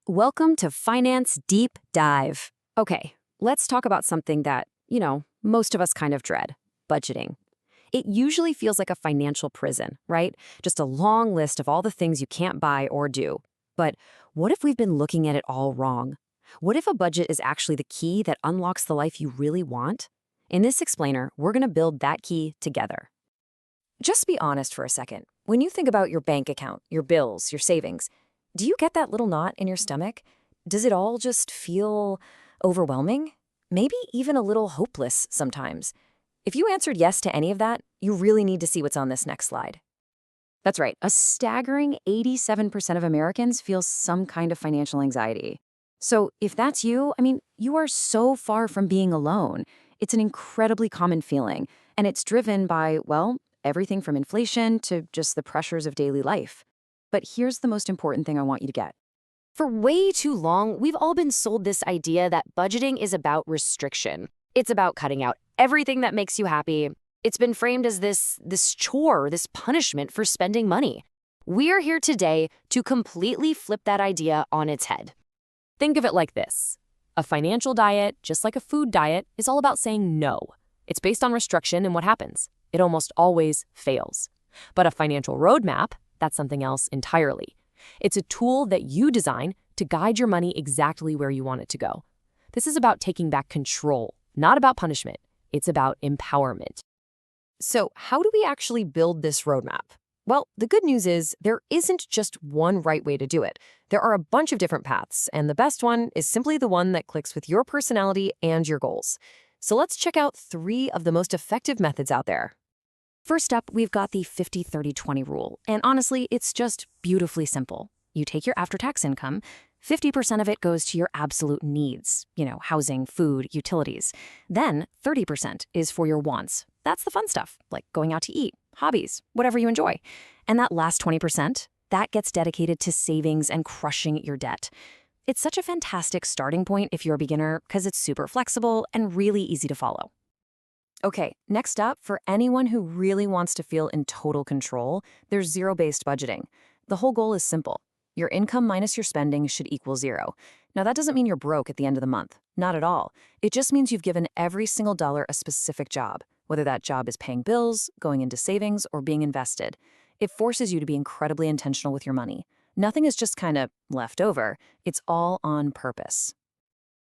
Welcome to Finance Deep Dive. Okay, let's talk about something that, most of us kind of dread: budgeting. It usually feels like a financial prison, right? Just a long list of all the things you can't buy or do. But what if we've been looking at it all wrong? What if a budget is actually the key that unlocks the life you really want? In this explainer, we're going to build that key together. Just be honest for a second. When you think about your bank account, your bills, your savings, do you get that little knot in your stomach? Does it all just feel overwhelming? Maybe even a little hopeless sometimes. If you answered yes to any of that, you really need to see what's on this next slide. That's right, a staggering 87% of Americans feel some kind of financial anxiety. So if that's you, you are so far from being alone. It's an incredibly common feeling, and it's driven by, well, everything from inflation to just the pressures of daily life. But here's the most important thing I want you to get. For way too long, we've all been sold this idea that budgeting is about restriction. It's about cutting out everything that makes you happy. It's been framed as this chore, this punishment for spending money. We're here today to completely flip that idea on its head. Think of it like this. A financial diet, just like a food diet, is all about saying no. It's based on restriction, and what happens? It almost always fails. But a financial roadmap, that's something else entirely. It's a tool that you design to guide your money exactly where you want it to go. This is about taking back control, not about punishment. It's about empowerment. So how do we actually build this roadmap? Well, the good news is there isn't just one right way to do it. There are a bunch of different paths, and the best one is simply the one that clicks with your personality and your goals. So let's check out 3 of the most effective methods out there. First up, we've got the 50-30-20 rule, and honestly, it's just beautifully simple. You take your after-tax income, 50% of it goes to your absolute needs, housing, food, utilities. Then 30% is for your wants. That's the fun stuff, like going out to eat, hobbies, whatever you enjoy. And that last 20%, that gets dedicated to savings and crushing your debt. It's such a fantastic starting point if you're a beginner because it's super flexible and really easy to follow. Okay, next up, for anyone who really wants to feel in total control, there's zero-based budgeting. The whole goal is simple. Your income minus your spending should equal 0. Now, that doesn't mean you're broke at the end of the month. Not at all. It just means you've given every single dollar a specific job, whether that job is paying bills, going into savings, or being invested. It forces you to be incredibly intentional with your money. Nothing is just kind of left over. It's all on purpose.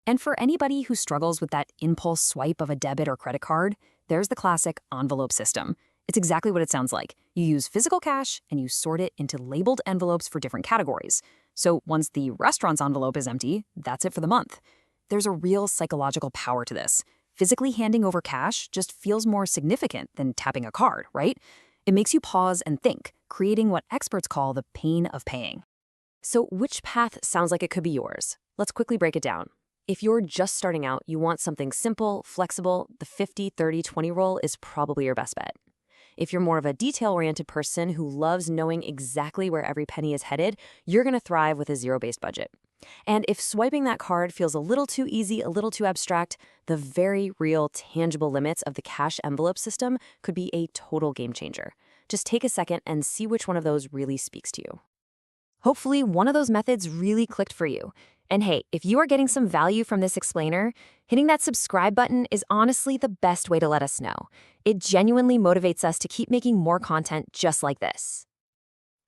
And for anybody who struggles with that impulse swipe of a debit or credit card, there's the classic envelope system. It's exactly what it sounds like. You use physical cash and you sort it into labeled envelopes for different categories. So once the restaurant's envelope is empty, that's it for the month. There's a real psychological power to this. Physically handing over cash just feels more significant than tapping a card, right? It makes you pause and think, creating what experts call the pain of paying. So which path sounds like it could be yours? Let's quickly break it down. If you're just starting out, you want something simple, flexible, the 50-30-20 rule is probably your best bet. If you're more of a detail-oriented person who loves knowing exactly where every penny is headed, you're going to thrive with a zero-based budget. And if swiping that card feels a little too easy, a little too abstract, the very real, tangible limits of the cash envelope system could be a total game changer. Just take a second and see which one of those really speaks to you. Hopefully, one of those methods really clicked for you. And hey, if you are getting some value from this explainer, hitting that subscribe button is honestly the best way to let us know. It genuinely motivates us to keep making more content just like this.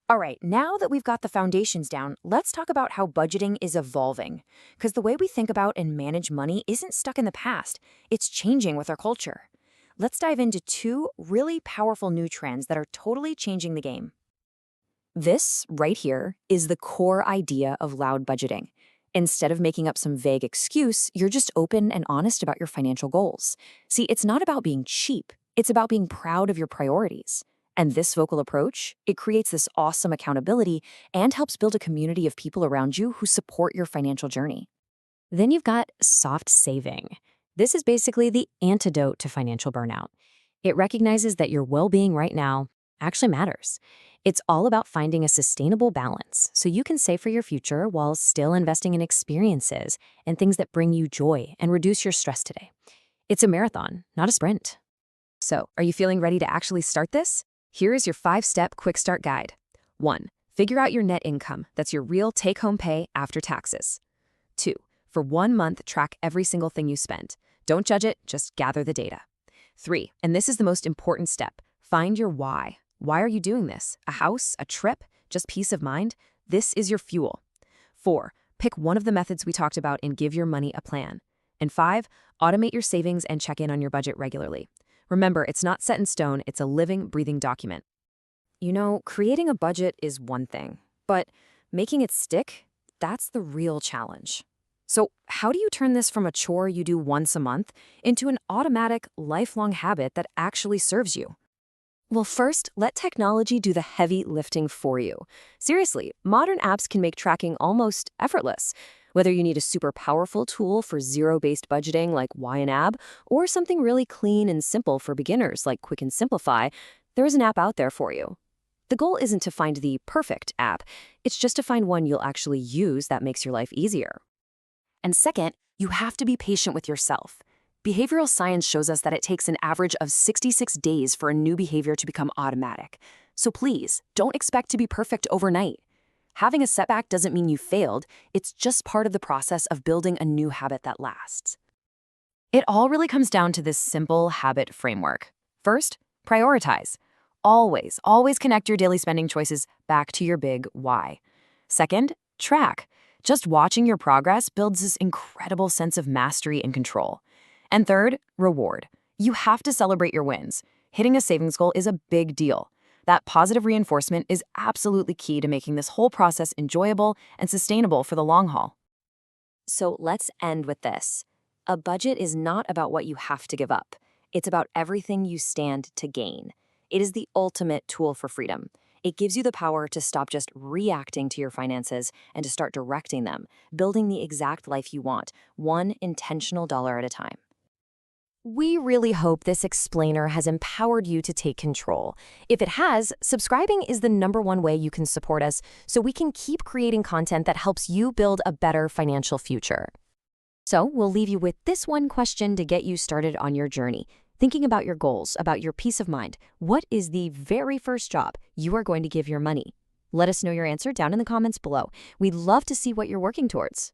All right, now that we've got the foundations down, let's talk about how budgeting is evolving. Because the way we think about and manage money isn't stuck in the past, it's changing with our culture. Let's dive into 2 really powerful new trends that are totally changing the game. This, right here, is the core idea of loud budgeting. Instead of making up some vague excuse, you're just open and honest about your financial goals. See, it's not about being cheap. It's about being proud of your priorities. And this vocal approach, it creates this awesome accountability and helps build a community of people around you who support your financial journey. Then you've got soft saving. This is basically the antidote to financial burnout. It recognizes that your well-being right now actually matters. It's all about finding a sustainable balance so you can save for your future while still investing in experiences and things that bring you joy and reduce your stress today. It's a marathon, not a sprint. So, are you feeling ready to actually start this? Here is your 5-step quick start guide. 1. Figure out your net income. That's your real take-home pay after taxes. 2. For 1 month, track every single thing you spend. Don't judge it, just gather the data. 3. And this is the most important step. Find your why. Why are you doing this? A house? A trip? Just peace of mind? This is your fuel. 4. Pick one of the methods we talked about and give your money a plan. And 5. Automate your savings and check in on your budget regularly. Remember, it's not set in stone, it's a living, breathing document. You know, creating a budget is one thing, but making it stick, that's the real challenge. So how do you turn this from a chore you do once a month into an automatic, lifelong habit that actually serves you? Well, first, let technology do the heavy lifting for you. Seriously, modern apps can make tracking almost effortless. Whether you need a super powerful tool for zero-based budgeting like YNAB, or something really clean and simple for beginners like Quick and Simplify, there is an app out there for you. The goal isn't to find the perfect app, it's just to find one you'll actually use that makes your life easier. And second, you have to be patient with yourself. Behavioral science shows us that it takes an average of 66 days for a new behavior to become automatic. So please, don't expect to be perfect overnight. Having a setback doesn't mean you failed, it's just part of the process of building a new habit that lasts. It all really comes down to this simple habit framework. First, prioritize. Always connect your daily spending choices back to your big why. Second, track. Just watching your progress builds this incredible sense of mastery and control. And third, reward. You have to celebrate your wins. Hitting a savings goal is a big deal. That positive reinforcement is absolutely key to making this whole process enjoyable and sustainable for the long haul. So let's end with this. A budget is not about what you have to give up. It's about everything you stand to gain. It is the ultimate tool for freedom. It gives you the power to stop just reacting to your finances and to start directing them, building the exact life you want, one intentional dollar at a time. We really hope this explainer has empowered you to take control. If it has, subscribing is the #1 way you can support us so we can keep creating content that helps you build a better financial future. So we'll leave you with this one question to get you started on your journey. Thinking about your goals, about your peace of mind, what is the very first job you are going to give your money? Let us know your answer down in the comments below. We'd love to see what you're working towards.